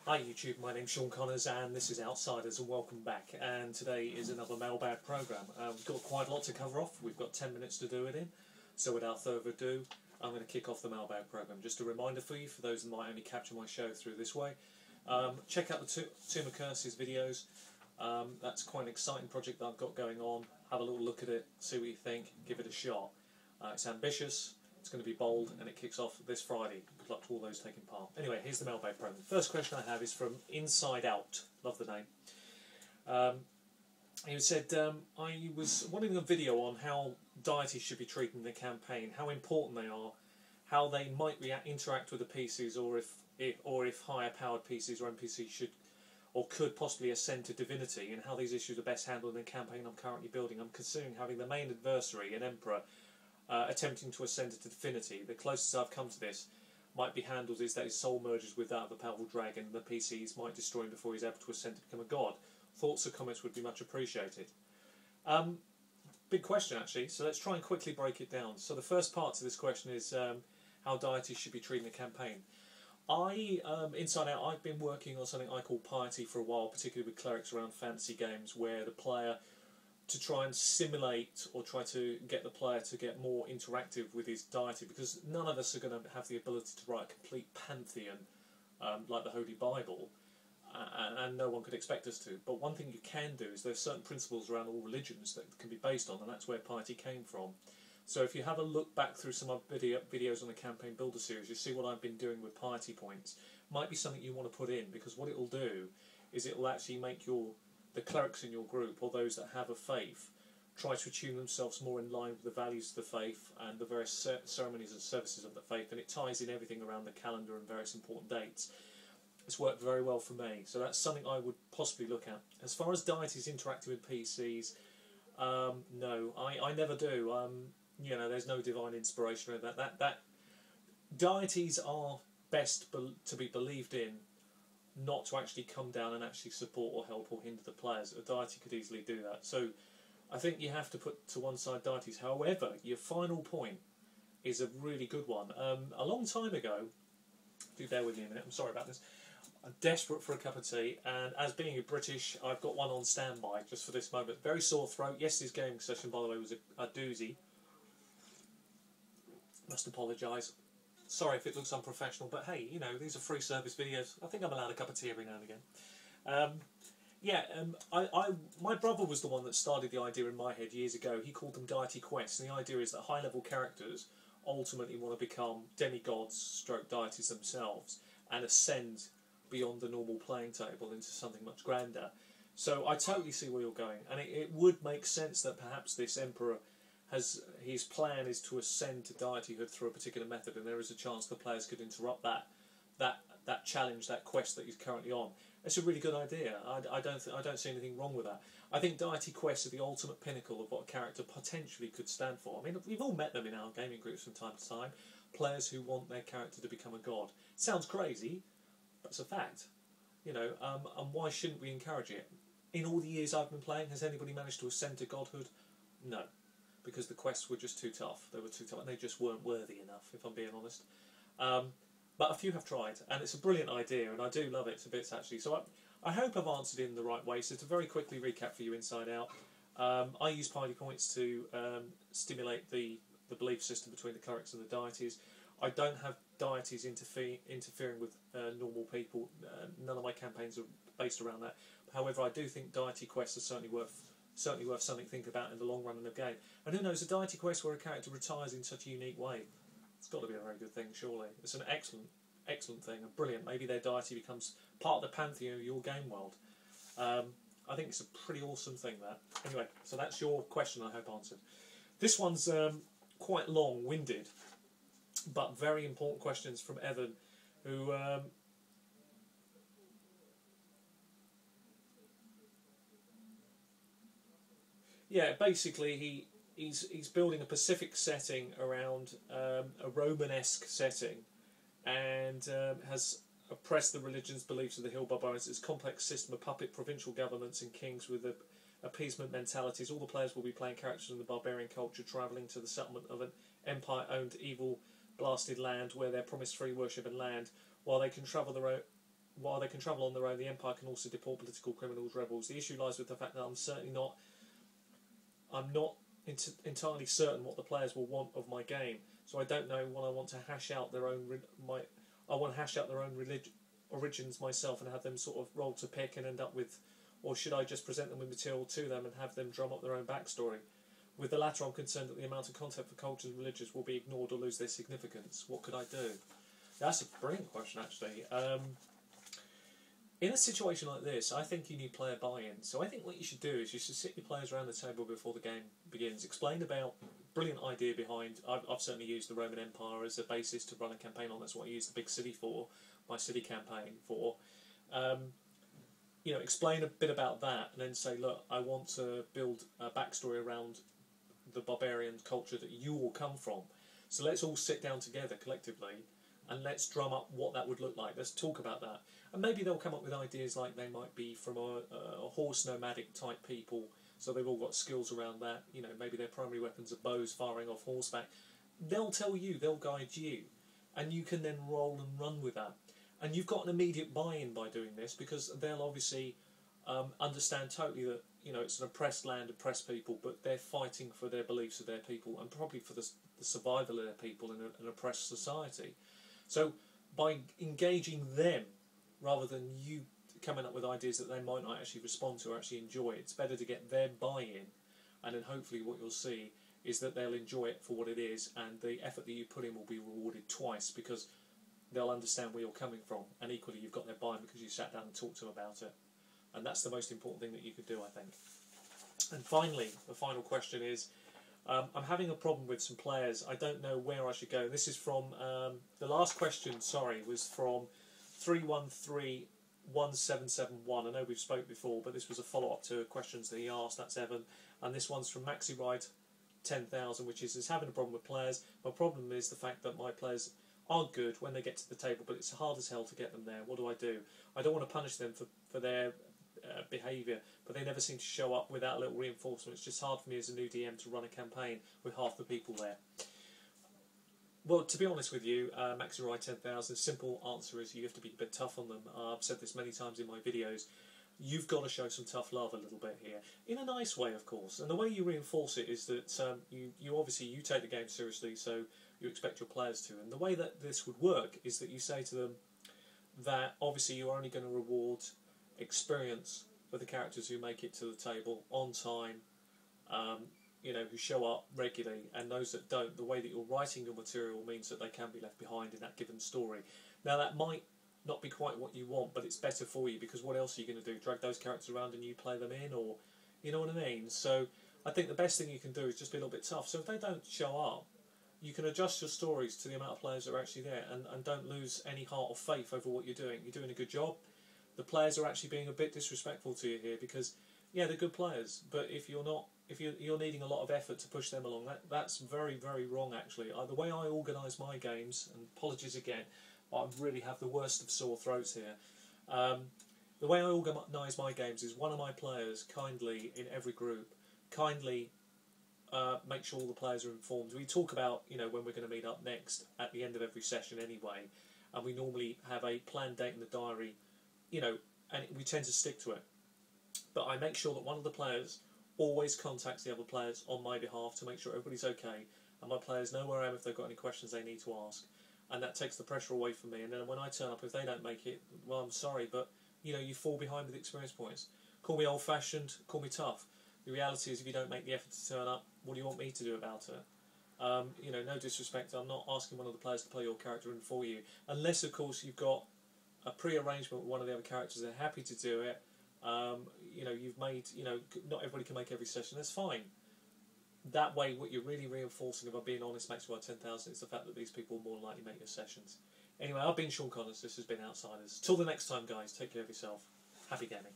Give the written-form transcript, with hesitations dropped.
Hi YouTube, my name's Sean Connors and this is Outsiders and welcome back, and today is another mailbag programme. We've got quite a lot to cover off, we've got 10 minutes to do it in, so without further ado I'm going to kick off the mailbag programme. Just a reminder for you, for those that might only capture my show through this way, check out the Tomb of Curses videos. That's quite an exciting project that I've got going on. Have a little look at it, see what you think, give it a shot. It's ambitious, it's going to be bold, and it kicks off this Friday. Good luck to all those taking part. Anyway, here's the mailbag program. First question I have is from Inside Out. Love the name. He said, I was wanting a video on how deities should be treated in the campaign, how important they are, how they might interact with the PCs, or if higher powered PCs or NPCs should or could possibly ascend to divinity, and how these issues are best handled in the campaign I'm currently building. I'm considering having the main adversary, an emperor, attempting to ascend to divinity. The closest I've come to this might be handled is that his soul merges with that of the powerful dragon, and the PCs might destroy him before he's able to ascend to become a god. Thoughts or comments would be much appreciated. Big question actually, so let's try and quickly break it down. So the first part to this question is how deities should be treated in the campaign. Inside Out, I've been working on something I call piety for a while, particularly with clerics around fantasy games, where the player, to try and simulate or try to get the player to get more interactive with his deity, because none of us are going to have the ability to write a complete pantheon like the Holy Bible, and no one could expect us to. But one thing you can do is there's certain principles around all religions that can be based on, and that's where piety came from. So if you have a look back through some of videos on the Campaign Builder series, you see what I've been doing with piety points. Might be something you want to put in, because what it will do is it will actually make the clerics in your group, or those that have a faith, try to attune themselves more in line with the values of the faith and the various ceremonies and services of the faith, and it ties in everything around the calendar and various important dates. It's worked very well for me, so that's something I would possibly look at. As far as deities interacting with PCs, no, I never do. You know, there's no divine inspiration or that. Deities are best to be believed in, not to actually come down and actually support or help or hinder the players. A deity could easily do that. So I think you have to put to one side deities. However, your final point is a really good one. A long time ago, do bear with me a minute, I'm sorry about this. I'm desperate for a cup of tea, and as being a British, I've got one on standby just for this moment. Very sore throat. Yesterday's gaming session, by the way, was a doozy. Must apologise. Sorry if it looks unprofessional, but hey, you know, these are free service videos. I think I'm allowed a cup of tea every now and again. My brother was the one that started the idea in my head years ago. He called them deity quests, and the idea is that high-level characters ultimately want to become demigods, stroke deities themselves, and ascend beyond the normal playing table into something much grander. So I totally see where you're going, and it would make sense that perhaps this emperor his plan is to ascend to deityhood through a particular method, and there is a chance the players could interrupt that challenge, that quest that he's currently on. It's a really good idea. I don't see anything wrong with that. I think deity quests are the ultimate pinnacle of what a character potentially could stand for. I mean, we've all met them in our gaming groups from time to time. Players who want their character to become a god. Sounds crazy, but it's a fact. You know, and why shouldn't we encourage it? In all the years I've been playing, has anybody managed to ascend to godhood? No. Because the quests were just too tough. They were too tough, and they just weren't worthy enough, if I'm being honest. But a few have tried, and it's a brilliant idea, and I do love it to bits actually. So I hope I've answered it in the right way. So to very quickly recap for you Inside Out, I use piety points to stimulate the belief system between the clerics and the deities. I don't have deities interfering with normal people. None of my campaigns are based around that. However, I do think deity quests are certainly worth something to think about in the long run in the game. And who knows, a deity quest where a character retires in such a unique way, it's got to be a very good thing, surely. It's an excellent thing, and brilliant. Maybe their deity becomes part of the pantheon of your game world. I think it's a pretty awesome thing, that. Anyway, so that's your question, I hope answered. This one's quite long-winded, but very important questions from Evan, who... yeah, basically he's building a Pacific setting around a Romanesque setting, and has oppressed the religions, beliefs of the hill barbarians. It's a complex system of puppet provincial governments and kings with appeasement mentalities. All the players will be playing characters in the barbarian culture, travelling to the settlement of an empire-owned evil blasted land where they're promised free worship and land, while they can travel their own while they can travel on their own, the Empire can also deport political criminals, rebels. The issue lies with the fact that I'm not entirely certain what the players will want of my game. So I don't know when I want to hash out their own origins myself and have them sort of roll to pick and end up with, or should I just present them with material to them and have them drum up their own backstory? With the latter, I'm concerned that the amount of content for cultures and religions will be ignored or lose their significance. What could I do? That's a brilliant question, actually. In a situation like this, I think you need player buy-in. So I think what you should do is you should sit your players around the table before the game begins, explain about brilliant idea behind. I've certainly used the Roman Empire as a basis to run a campaign on. That's what I used the big city for, my city campaign for. Explain a bit about that, and then say, look, I want to build a backstory around the barbarian culture that you all come from. So let's all sit down together collectively and let's drum up what that would look like. Let's talk about that. And maybe they'll come up with ideas like they might be from a horse nomadic type people, so they've all got skills around that. Maybe their primary weapons are bows firing off horseback. They'll tell you, they'll guide you, and you can then roll and run with that. And you've got an immediate buy-in by doing this, because they'll obviously understand totally that it's an oppressed land, oppressed people, but they're fighting for their beliefs of their people and probably for the survival of their people in an oppressed society. So by engaging them, rather than you coming up with ideas that they might not actually respond to or actually enjoy, it's better to get their buy-in, and then hopefully what you'll see is that they'll enjoy it for what it is, and the effort that you put in will be rewarded twice, because they'll understand where you're coming from, and equally you've got their buy-in because you sat down and talked to them about it. And that's the most important thing that you could do, I think. And finally, the final question is, I'm having a problem with some players. I don't know where I should go. This is from, the last question, was from 3131771. I know we've spoke before, but this was a follow-up to questions that he asked. That's Evan. And this one's from MaxiRide 10,000, which is having a problem with players. My problem is the fact that my players are good when they get to the table, but it's hard as hell to get them there. What do? I don't want to punish them for their behaviour, but they never seem to show up without a little reinforcement. It's just hard for me as a new DM to run a campaign with half the people there. Well, to be honest with you, MaxiRide 10,000, the simple answer is you have to be a bit tough on them. I've said this many times in my videos. You've got to show some tough love a little bit here, in a nice way, of course. And the way you reinforce it is that you obviously take the game seriously, so you expect your players to. And the way that this would work is that you say to them that obviously you're only going to reward experience for the characters who make it to the table on time, who show up regularly, and those that don't, the way that you're writing your material means that they can be left behind in that given story. Now that might not be quite what you want, but it's better for you, because what else are you going to do? Drag those characters around and you play them in, or you know what I mean? So I think the best thing you can do is just be a little bit tough. So if they don't show up, you can adjust your stories to the amount of players that are actually there, and don't lose any heart or faith over what you're doing. You're doing a good job. The players are actually being a bit disrespectful to you here, because yeah, they're good players, but if you're needing a lot of effort to push them along, that's very, very wrong actually. The way I organise my games, and apologies again, I really have the worst of sore throats here. The way I organise my games is one of my players kindly, in every group, make sure all the players are informed. We talk about when we're going to meet up next at the end of every session anyway, and we normally have a planned date in the diary, and we tend to stick to it. But I make sure that one of the players always contacts the other players on my behalf to make sure everybody's okay, and my players know where I am if they've got any questions they need to ask, and that takes the pressure away from me. And then when I turn up, if they don't make it, well, I'm sorry, but you fall behind with experience points. Call me old-fashioned, call me tough. The reality is, if you don't make the effort to turn up, what do you want me to do about it? No disrespect, I'm not asking one of the players to play your character in for you, unless of course you've got a pre-arrangement with one of the other characters. They're happy to do it. You've made, not everybody can make every session, that's fine. That way, what you're really reinforcing, if I'm being honest, MaxiRide 10,000, is the fact that these people more likely make your sessions. Anyway, I've been Sean Connors, this has been Outsiders. Till the next time, guys, take care of yourself. Happy gaming.